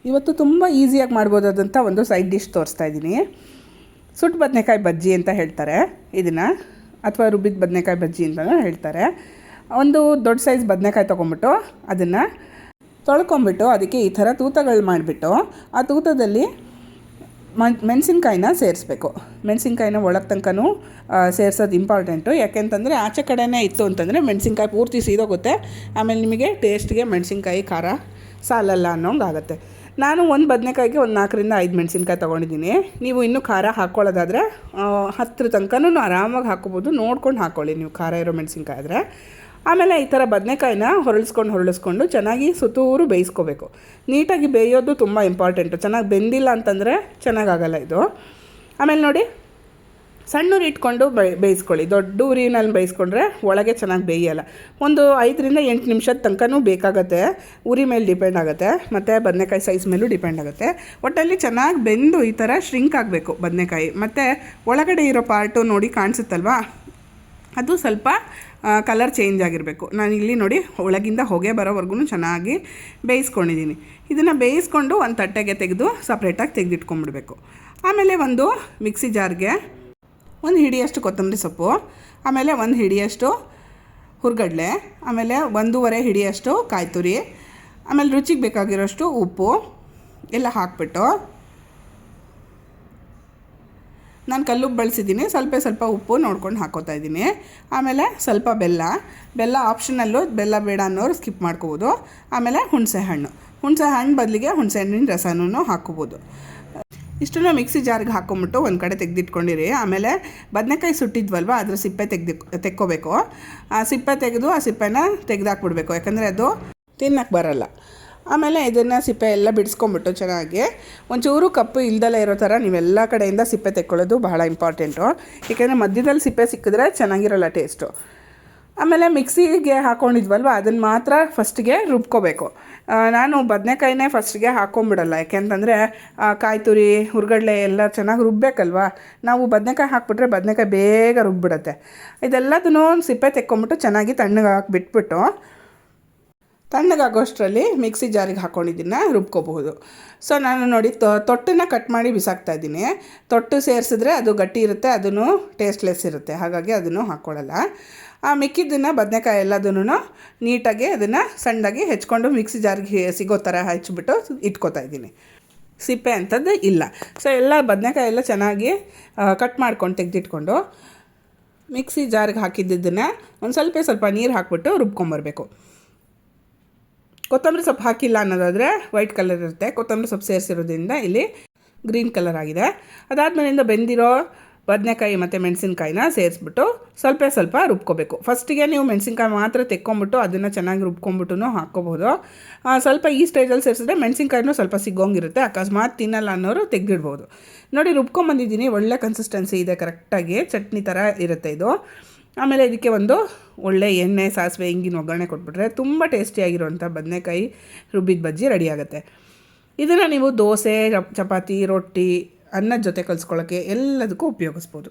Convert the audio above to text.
ಇವತ್ತು ತುಂಬ ಈಸಿಯಾಗಿ ಮಾಡ್ಬೋದಾದಂಥ ಒಂದು ಸೈಡ್ ಡಿಶ್ ತೋರಿಸ್ತಾ ಇದ್ದೀನಿ. ಸುಟ್ಟು ಬದನೆಕಾಯಿ ಬಜ್ಜಿ ಅಂತ ಹೇಳ್ತಾರೆ ಇದನ್ನು, ಅಥವಾ ರುಬ್ಬಿದ ಬದನೆಕಾಯಿ ಬಜ್ಜಿ ಅಂತಲೂ ಹೇಳ್ತಾರೆ. ಒಂದು ದೊಡ್ಡ ಸೈಜ್ ಬದನೆಕಾಯಿ ತೊಗೊಂಬಿಟ್ಟು ಅದನ್ನು ತೊಳ್ಕೊಂಬಿಟ್ಟು ಅದಕ್ಕೆ ಈ ಥರ ತೂತಗಳು ಮಾಡಿಬಿಟ್ಟು ಆ ತೂತದಲ್ಲಿ ಮೆಣಸಿನ್ಕಾಯಿನ ಸೇರಿಸ್ಬೇಕು. ಮೆಣಸಿನ್ಕಾಯಿನ ಒಳಗೆ ತನಕನೂ ಸೇರಿಸೋದು ಇಂಪಾರ್ಟೆಂಟು. ಯಾಕೆಂತಂದರೆ ಆಚೆ ಕಡೆನೇ ಇತ್ತು ಅಂತಂದರೆ ಮೆಣಸಿನ್ಕಾಯಿ ಪೂರ್ತಿ ಸೀದೋಗುತ್ತೆ, ಆಮೇಲೆ ನಿಮಗೆ ಟೇಸ್ಟ್ಗೆ ಮೆಣಸಿನ್ಕಾಯಿ ಖಾರ ಸಾಲಲ್ಲ ಅನ್ನೋಂಗಾಗುತ್ತೆ. ನಾನು ಒಂದು ಬದನೆಕಾಯಿಗೆ ಒಂದು 4 ರಿಂದ 5 ಮೆಣಸಿನ್ಕಾಯಿ ತೊಗೊಂಡಿದ್ದೀನಿ. ನೀವು ಇನ್ನೂ ಖಾರ ಹಾಕ್ಕೊಳ್ಳೋದಾದರೆ 10 ತನಕನೂ ಆರಾಮಾಗಿ ಹಾಕ್ಕೋಬೋದು. ನೋಡ್ಕೊಂಡು ಹಾಕ್ಕೊಳ್ಳಿ ನೀವು ಖಾರ ಇರೋ ಮೆಣಸಿನ್ಕಾಯಿ ಆದರೆ. ಆಮೇಲೆ ಈ ಥರ ಬದನೆಕಾಯಿನ ಹೊರಳಿಸ್ಕೊಂಡು ಚೆನ್ನಾಗಿ ಸುತ್ತೂರು ಬೇಯಿಸ್ಕೋಬೇಕು. ನೀಟಾಗಿ ಬೇಯೋದು ತುಂಬ ಇಂಪಾರ್ಟೆಂಟು. ಚೆನ್ನಾಗಿ ಬೆಂದಿಲ್ಲ ಅಂತಂದರೆ ಚೆನ್ನಾಗಾಗಲ್ಲ ಇದು. ಆಮೇಲೆ ನೋಡಿ, ಸಣ್ಣ ಉರಿ ಇಟ್ಕೊಂಡು ಬೇಯಿಸ್ಕೊಳ್ಳಿ. ದೊಡ್ಡ ಉರಿನಲ್ಲಿ ಬೇಯಿಸ್ಕೊಂಡ್ರೆ ಒಳಗೆ ಚೆನ್ನಾಗಿ ಬೇಯಲ್ಲ. ಒಂದು 5 ರಿಂದ 8 ನಿಮಿಷದ ತನಕನೂ ಬೇಕಾಗತ್ತೆ. ಉರಿ ಮೇಲೆ ಡಿಪೆಂಡ್ ಆಗುತ್ತೆ, ಮತ್ತು ಬದನೆಕಾಯಿ ಸೈಜ್ ಮೇಲೂ ಡಿಪೆಂಡ್ ಆಗುತ್ತೆ. ಒಟ್ಟಲ್ಲಿ ಚೆನ್ನಾಗಿ ಬೆಂದು ಈ ಥರ ಶ್ರಿಂಕ್ ಆಗಬೇಕು ಬದನೆಕಾಯಿ. ಮತ್ತು ಒಳಗಡೆ ಇರೋ ಪಾರ್ಟು ನೋಡಿ ಕಾಣಿಸುತ್ತಲ್ವಾ, ಅದು ಸ್ವಲ್ಪ ಕಲರ್ ಚೇಂಜ್ ಆಗಿರಬೇಕು. ನಾನು ಇಲ್ಲಿ ನೋಡಿ ಒಳಗಿಂದ ಹೊಗೆ ಬರೋವರೆಗೂ ಚೆನ್ನಾಗಿ ಬೇಯಿಸ್ಕೊಂಡಿದ್ದೀನಿ. ಇದನ್ನು ಬೇಯಿಸ್ಕೊಂಡು ಒಂದು ತಟ್ಟೆಗೆ ತೆಗೆದು ಸಪ್ರೇಟಾಗಿ ತೆಗೆದಿಟ್ಕೊಂಡ್ಬಿಡ್ಬೇಕು. ಆಮೇಲೆ ಒಂದು ಮಿಕ್ಸಿ ಜಾರ್ಗೆ 1 ಹಿಡಿಯಷ್ಟು ಕೊತ್ತಂಬರಿ ಸೊಪ್ಪು, ಆಮೇಲೆ 1 ಹಿಡಿಯಷ್ಟು ಹುರ್ಗಡ್ಲೆ, ಆಮೇಲೆ 1.5 ಹಿಡಿಯಷ್ಟು ಕಾಯಿ ತುರಿ, ಆಮೇಲೆ ರುಚಿಗೆ ಬೇಕಾಗಿರೋಷ್ಟು ಉಪ್ಪು ಎಲ್ಲ ಹಾಕ್ಬಿಟ್ಟು, ನಾನು ಕಲ್ಲುಪ್ಪು ಬಳಸಿದ್ದೀನಿ, ಸ್ವಲ್ಪ ಉಪ್ಪು ನೋಡ್ಕೊಂಡು ಹಾಕ್ಕೋತಾ ಇದ್ದೀನಿ. ಆಮೇಲೆ ಸ್ವಲ್ಪ ಬೆಲ್ಲ ಆಪ್ಷನಲ್ಲು, ಬೆಲ್ಲ ಬೇಡ ಅನ್ನೋರು ಸ್ಕಿಪ್ ಮಾಡ್ಕೋಬೋದು. ಆಮೇಲೆ ಹುಣಸೆ ಹಣ್ಣು ಬದಲಿಗೆ ಹುಣಸೆ ಹಣ್ಣಿನ ರಸನೂ ಹಾಕ್ಕೋಬೋದು. ಇಷ್ಟನ್ನು ಮಿಕ್ಸಿ ಜಾರ್ಗೆ ಹಾಕ್ಕೊಂಬಿಟ್ಟು ಒಂದು ಕಡೆ ತೆಗೆದಿಟ್ಕೊಂಡಿರಿ. ಆಮೇಲೆ ಬದನೆಕಾಯಿ ಸುಟ್ಟಿದ್ವಲ್ವ, ಅದ್ರ ಸಿಪ್ಪೆ ತೆಕ್ಕೋಬೇಕು. ಆ ಸಿಪ್ಪೆ ತೆಗೆದು ಆ ಸಿಪ್ಪೆನ ತೆಗೆದಾಕ್ಬಿಡ್ಬೇಕು, ಯಾಕಂದರೆ ಅದು ತಿನ್ನಕ್ಕೆ ಬರಲ್ಲ. ಆಮೇಲೆ ಇದನ್ನು ಸಿಪ್ಪೆ ಎಲ್ಲ ಬಿಡಿಸ್ಕೊಂಬಿಟ್ಟು ಚೆನ್ನಾಗಿ ಒಂಚೂರು ಕಪ್ಪು ಇಲ್ದಲೇ ಇರೋ ಥರ ನೀವೆಲ್ಲ ಕಡೆಯಿಂದ ಸಿಪ್ಪೆ ತೆಕ್ಕೊಳ್ಳೋದು ಬಹಳ ಇಂಪಾರ್ಟೆಂಟು. ಏಕೆಂದರೆ ಮಧ್ಯದಲ್ಲಿ ಸಿಪ್ಪೆ ಸಿಕ್ಕಿದ್ರೆ ಚೆನ್ನಾಗಿರೋಲ್ಲ ಟೇಸ್ಟು. ಆಮೇಲೆ ಮಿಕ್ಸಿಗೆ ಹಾಕ್ಕೊಂಡಿದ್ವಲ್ವ ಅದನ್ನು ಮಾತ್ರ ಫಸ್ಟಿಗೆ ರುಬ್ಕೋಬೇಕು. ನಾನು ಬದನೆಕಾಯಿನೇ ಫಸ್ಟಿಗೆ ಹಾಕ್ಕೊಂಬಿಡಲ್ಲ, ಯಾಕೆಂತಂದರೆ ಕಾಯಿ ತುರಿ ಹುರ್ಗಡ್ಲೆ ಎಲ್ಲ ಚೆನ್ನಾಗಿ ರುಬ್ಬೇಕಲ್ವ. ನಾವು ಬದನೆಕಾಯಿ ಹಾಕ್ಬಿಟ್ರೆ ಬದನೆಕಾಯಿ ಬೇಗ ರುಬ್ಬಿಡುತ್ತೆ. ಇದೆಲ್ಲದನ್ನೂ ಸಿಪ್ಪೆ ತೆಕ್ಕೊಂಬಿಟ್ಟು ಚೆನ್ನಾಗಿ ತಣ್ಣಗಾಕಿಬಿಟ್ಬಿಟ್ಟು, ತಣ್ಣಗಾಗೋಷ್ಟರಲ್ಲಿ ಮಿಕ್ಸಿ ಜಾರಿಗೆ ಹಾಕ್ಕೊಂಡಿದ್ದನ್ನು ರುಬ್ಕೋಬಹುದು. ಸೊ ನಾನು ನೋಡಿ ತೊಟ್ಟನ್ನು ಕಟ್ ಮಾಡಿ ಬಿಸಾಕ್ತಾಯಿದ್ದೀನಿ. ತೊಟ್ಟು ಸೇರಿಸಿದ್ರೆ ಅದು ಗಟ್ಟಿ ಇರುತ್ತೆ, ಅದನ್ನು ಟೇಸ್ಟ್ಲೆಸ್ ಇರುತ್ತೆ, ಹಾಗಾಗಿ ಅದನ್ನು ಹಾಕ್ಕೊಳ್ಳಲ್ಲ. ಆ ಮಿಕ್ಕಿದ್ದನ್ನು ಬದನೆಕಾಯಿ ಎಲ್ಲದನ್ನು ನೀಟಾಗಿ ಅದನ್ನು ಸಣ್ಣದಾಗಿ ಹೆಚ್ಕೊಂಡು ಮಿಕ್ಸಿ ಜಾರಿಗೆ ಸಿಗೋ ಥರ ಹೆಚ್ಚಿಬಿಟ್ಟು ಇಟ್ಕೋತಾ ಇದ್ದೀನಿ. ಸಿಪ್ಪೆ ಅಂಥದ್ದು ಇಲ್ಲ. ಸೊ ಎಲ್ಲ ಬದನೆಕಾಯಿ ಎಲ್ಲ ಚೆನ್ನಾಗಿ ಕಟ್ ಮಾಡ್ಕೊಂಡು ತೆಗೆದಿಟ್ಕೊಂಡು ಮಿಕ್ಸಿ ಜಾರಿಗೆ ಹಾಕಿದ್ದನ್ನು ಒಂದು ಸ್ವಲ್ಪ ನೀರು ಹಾಕ್ಬಿಟ್ಟು ರುಬ್ಕೊಂಬರ್ಬೇಕು. ಕೊತ್ತಂಬರಿ ಸೊಪ್ಪು ಹಾಕಿಲ್ಲ ಅನ್ನೋದಾದರೆ ವೈಟ್ ಕಲರ್ ಇರುತ್ತೆ, ಕೊತ್ತಂಬರಿ ಸೊಪ್ಪು ಸೇರಿಸಿರೋದ್ರಿಂದ ಇಲ್ಲಿ ಗ್ರೀನ್ ಕಲರ್ ಆಗಿದೆ. ಅದಾದಮೇಲಿಂದ ಬೆಂದಿರೋ ಬದನೆಕಾಯಿ ಮತ್ತು ಮೆಣಸಿನ್ಕಾಯಿನ ಸೇರಿಸ್ಬಿಟ್ಟು ಸ್ವಲ್ಪ ರುಬ್ಕೋಬೇಕು. ಫಸ್ಟಿಗೆ ನೀವು ಮೆಣಸಿನ್ಕಾಯಿ ಮಾತ್ರ ತೆಕ್ಕೊಂಬಿಟ್ಟು ಅದನ್ನು ಚೆನ್ನಾಗಿ ರುಬ್ಕೊಂಬಿಟ್ಟು ಹಾಕ್ಕೋಬೋದು. ಸ್ವಲ್ಪ ಈ ಸ್ಟೇಜಲ್ಲಿ ಸೇರಿಸಿದ್ರೆ ಮೆಣಸಿನ್ಕಾಯಿನೂ ಸ್ವಲ್ಪ ಸಿಗೋಂಗಿರುತ್ತೆ, ಅಕಸ್ಮಾತ್ ತಿನ್ನಲ್ಲ ಅನ್ನೋರು ತೆಗೆದಿಡ್ಬೋದು. ನೋಡಿ ರುಬ್ಕೊಂಬಂದಿದ್ದೀನಿ, ಒಳ್ಳೆ ಕನ್ಸಿಸ್ಟೆನ್ಸಿ ಇದೆ, ಕರೆಕ್ಟಾಗಿ ಚಟ್ನಿ ಥರ ಇರುತ್ತೆ ಇದು. ಆಮೇಲೆ ಇದಕ್ಕೆ ಒಂದು ಒಳ್ಳೆ ಎಣ್ಣೆ, ಸಾಸಿವೆ, ಹಿಂಗಿನ ಒಗ್ಗರಣೆ ಕೊಟ್ಬಿಟ್ರೆ ತುಂಬ ಟೇಸ್ಟಿಯಾಗಿರುವಂಥ ಬದನೆಕಾಯಿ ರುಬ್ಬಿದ ಬಜ್ಜಿ ರೆಡಿ ಆಗುತ್ತೆ. ಇದನ್ನು ನೀವು ದೋಸೆ, ಚಪಾತಿ, ರೊಟ್ಟಿ, ಅನ್ನದ ಜೊತೆ ಕಲಿಸ್ಕೊಳ್ಳೋಕ್ಕೆ ಎಲ್ಲದಕ್ಕೂ ಉಪಯೋಗಿಸ್ಬೋದು.